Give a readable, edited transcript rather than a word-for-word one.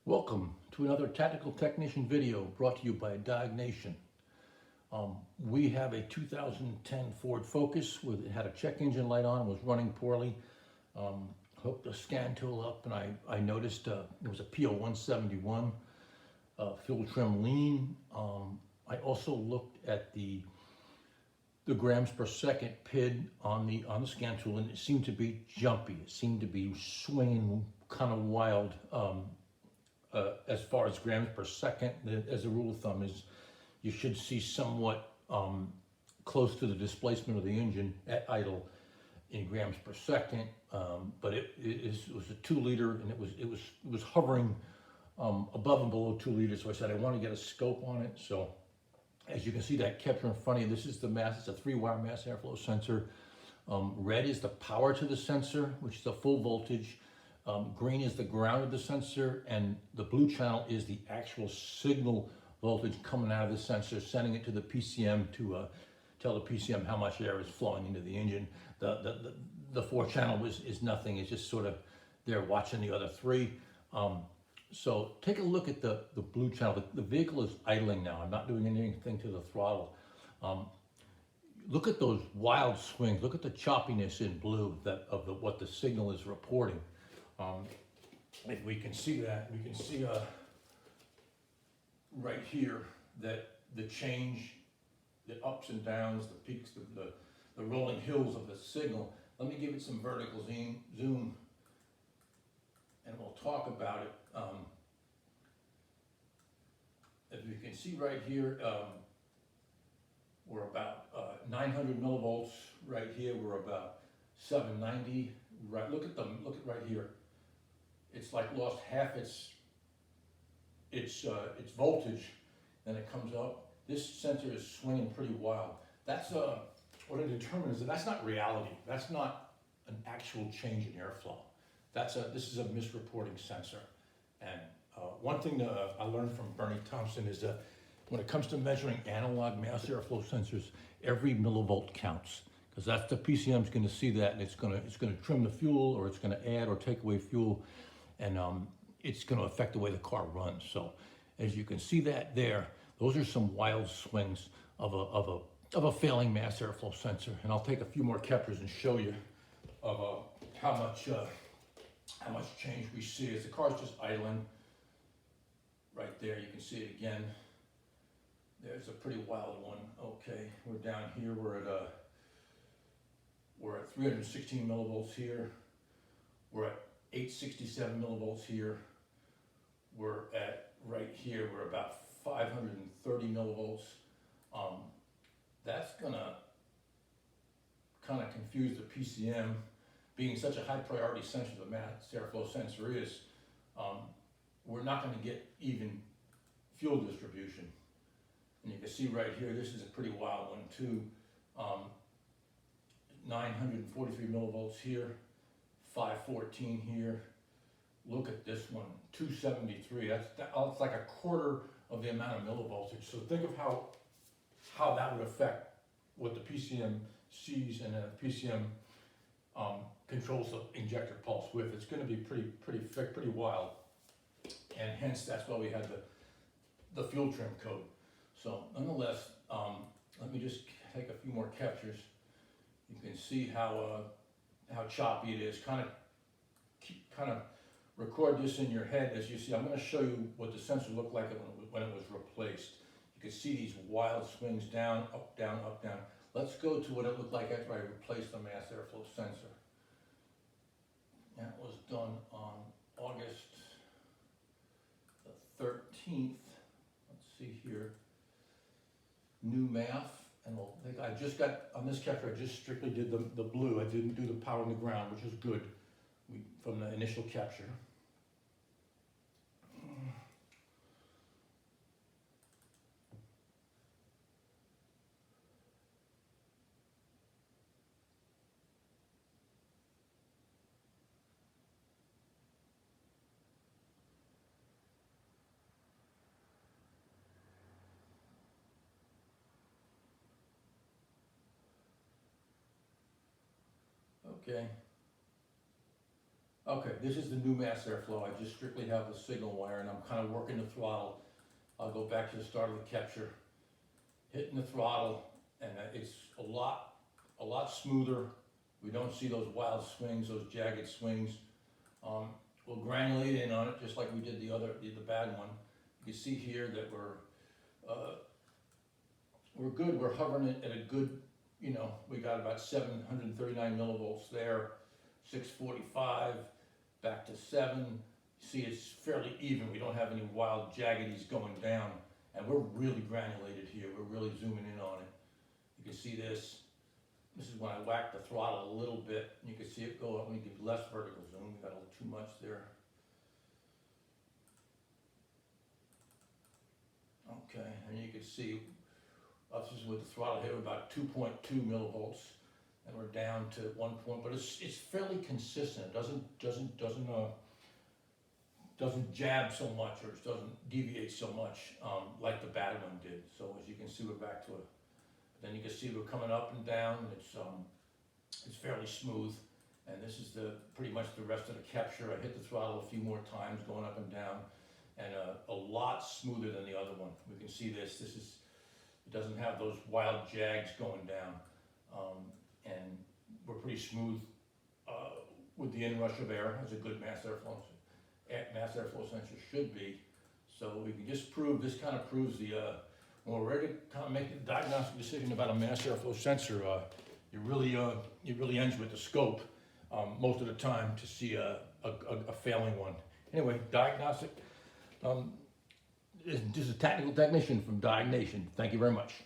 Welcome to another Tactical Technician video brought to you by Diagnation. We have a 2010 Ford Focus with it had a check engine light on, was running poorly. Hooked a scan tool up and I noticed it was a PO171 fuel trim lean. I also looked at the grams per second PID on the scan tool, and it seemed to be jumpy. It seemed to be swinging kind of wild. As far as grams per second, as a rule of thumb, is you should see somewhat close to the displacement of the engine at idle in grams per second. But it was a 2 liter, and it was hovering above and below 2 liters. So I said I want to get a scope on it. So as you can see, that capture in front of you, this is the mass. It's a 3-wire mass airflow sensor. Red is the power to the sensor, which is the full voltage. Green is the ground of the sensor, and the blue channel is the actual signal voltage coming out of the sensor, sending it to the PCM to tell the PCM how much air is flowing into the engine. The 4 channel is nothing. It's just sort of there watching the other 3. So take a look at the blue channel. The vehicle is idling now. I'm not doing anything to the throttle. Look at those wild swings. Look at the choppiness in blue of what the signal is reporting. If we can see that, we can see right here that the change, the ups and downs, the peaks, the rolling hills of the signal. Let me give it some vertical zoom, and we'll talk about it. As you can see right here, we're about 900 millivolts. Right here, we're about 790. Right, look at right here. It's like lost half its voltage, then it comes up. This sensor is swinging pretty wild. That's what it determines is that's not reality. That's not an actual change in airflow. This is a misreporting sensor. And one thing that I learned from Bernie Thompson is that when it comes to measuring analog mass airflow sensors, every millivolt counts, because that's the PCM's going to see that, and it's going to trim the fuel, or it's going to add or take away fuel, and it's going to affect the way the car runs. So as you can see that there, those are some wild swings of a failing mass airflow sensor. And I'll take a few more captures and show you of how much change we see as the car's just idling. Right there, you can see it again. There's a pretty wild one. Okay, we're down here. We're at 316 millivolts here. We're at 867 millivolts here. We're at right here. We're about 530 millivolts. That's gonna kind of confuse the PCM, being such a high priority sensor. The mass airflow sensor is. We're not going to get even fuel distribution. And you can see right here, this is a pretty wild one too. 943 millivolts here, 514 here. Look at this one, 273. That's like a quarter of the amount of millivoltage. So think of how that would affect what the PCM sees, and the PCM controls the injector pulse width. It's going to be pretty thick, pretty wild, and hence that's why we had the fuel trim code. So nonetheless, let me just take a few more captures. You can see how choppy it is. Kind of record this in your head as you see. I'm going to show you what the sensor looked like when it was replaced. You can see these wild swings down, up, down, up, down. Let's go to what it looked like after I replaced the mass airflow sensor. That was done on August the 13th. Let's see here. New MAF. And I just got, on this capture, I just strictly did the blue. I didn't do the power on the ground, which is good from the initial capture. Okay. Okay, this is the new mass airflow. I just strictly have the signal wire and I'm kind of working the throttle. I'll go back to the start of the capture, hitting the throttle, and it's a lot smoother. We don't see those wild swings, those jagged swings. We'll granulate in on it just like we did the bad one. You can see here that we're good. We're hovering it at a good, we got about 739 millivolts there, 645, back to 7. See, it's fairly even. We don't have any wild jaggedies going down, and we're really granulated here. We're really zooming in on it. You can see this. This is when I whack the throttle a little bit. You can see it go up. We give less vertical zoom. We got a little too much there. Okay, and you can see us is with the throttle here about 2.2 millivolts, and we're down to 1 point. But it's fairly consistent. It doesn't jab so much, or it doesn't deviate so much like the bad one did. So as you can see, we're back to it. Then you can see we're coming up and down. It's fairly smooth, and this is pretty much the rest of the capture. I hit the throttle a few more times, going up and down, and a lot smoother than the other one. We can see this. It doesn't have those wild jags going down, and we're pretty smooth with the inrush of air, as a good mass airflow sensor should be. So we can just prove, this kind of proves when we're ready to kind of make a diagnostic decision about a mass airflow sensor, it really ends with the scope most of the time to see a failing one. Anyway, diagnostic. This is a technical technician from Diag Nation. Thank you very much.